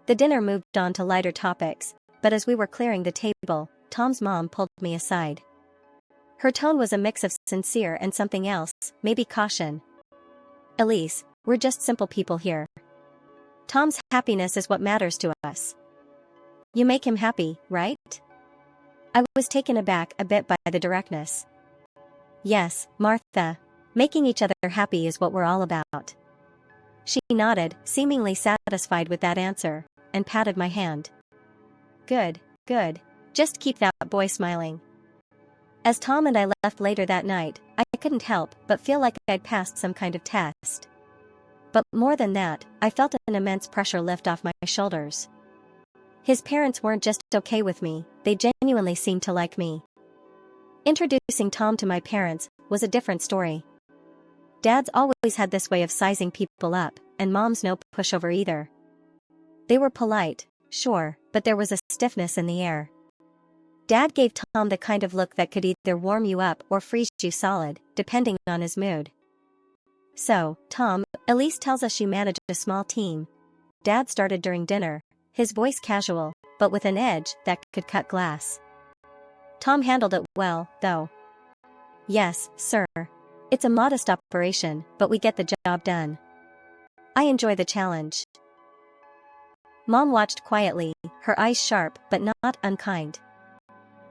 The dinner moved on to lighter topics, but as we were clearing the table, Tom's mom pulled me aside. Her tone was a mix of sincere and something else, maybe caution. "Elise, we're just simple people here. Tom's happiness is what matters to us. You make him happy, right?" I was taken aback a bit by the directness. "Yes, Martha. Making each other happy is what we're all about." She nodded, seemingly satisfied with that answer, and patted my hand. "Good, good. Just keep that boy smiling." As Tom and I left later that night, I couldn't help but feel like I'd passed some kind of test. But more than that, I felt an immense pressure lift off my shoulders. His parents weren't just okay with me, they genuinely seemed to like me. Introducing Tom to my parents was a different story. Dads always had this way of sizing people up, and moms no pushover either. They were polite, sure, but there was a stiffness in the air. Dad gave Tom the kind of look that could either warm you up or freeze you solid, depending on his mood. "So, Tom, Elise tells us you manage a small team." Dad started during dinner, his voice casual, but with an edge that could cut glass. Tom handled it well, though. "Yes, sir. It's a modest operation, but we get the job done. I enjoy the challenge." Mom watched quietly, her eyes sharp but not unkind.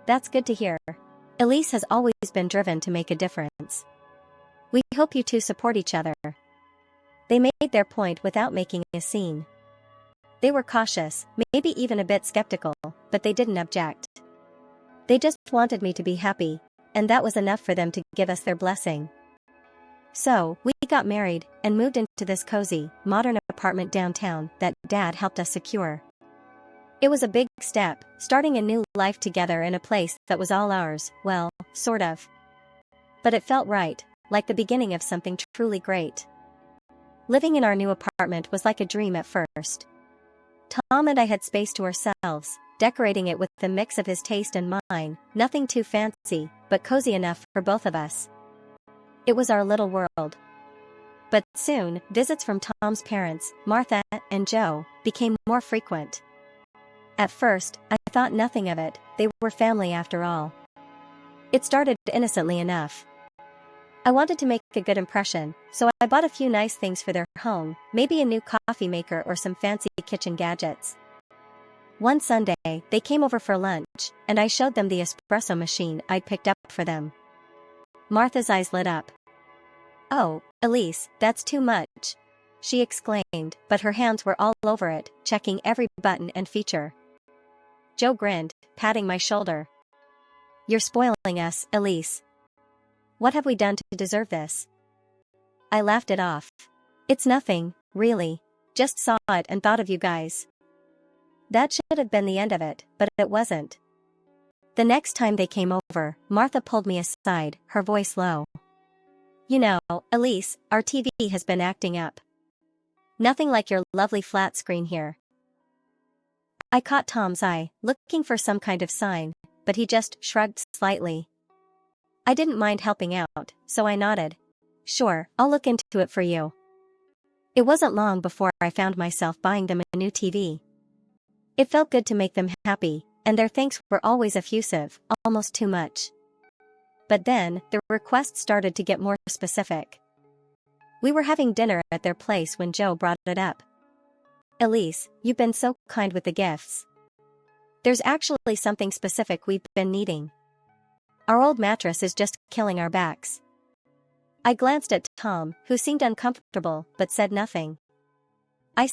"That's good to hear. Elise has always been driven to make a difference. We hope you two support each other." They made their point without making a scene. They were cautious, maybe even a bit skeptical, but they didn't object. They just wanted me to be happy, and that was enough for them to give us their blessing. So, we got married, and moved into this cozy, modern apartment downtown that Dad helped us secure. It was a big step, starting a new life together in a place that was all ours, well, sort of. But it felt right, like the beginning of something truly great. Living in our new apartment was like a dream at first. Tom and I had space to ourselves, decorating it with the mix of his taste and mine, nothing too fancy, but cozy enough for both of us. It was our little world. But soon, visits from Tom's parents, Martha and Joe, became more frequent. At first, I thought nothing of it, they were family after all. It started innocently enough. I wanted to make a good impression, so I bought a few nice things for their home, maybe a new coffee maker or some fancy kitchen gadgets. One Sunday, they came over for lunch, and I showed them the espresso machine I'd picked up for them. Martha's eyes lit up. "Oh, Elise, that's too much," she exclaimed, but her hands were all over it, checking every button and feature. Joe grinned, patting my shoulder. "You're spoiling us, Elise. What have we done to deserve this?" I laughed it off. "It's nothing, really. Just saw it and thought of you guys." That should have been the end of it, but it wasn't. The next time they came over, Martha pulled me aside, her voice low. "You know, Elise, our TV has been acting up. Nothing like your lovely flat screen here." I caught Tom's eye, looking for some kind of sign, but he just shrugged slightly. I didn't mind helping out, so I nodded. "Sure, I'll look into it for you." It wasn't long before I found myself buying them a new TV. It felt good to make them happy, and their thanks were always effusive, almost too much. But then, the requests started to get more specific. We were having dinner at their place when Joe brought it up. "Elise, you've been so kind with the gifts. There's actually something specific we've been needing. Our old mattress is just killing our backs." I glanced at Tom, who seemed uncomfortable but said nothing. I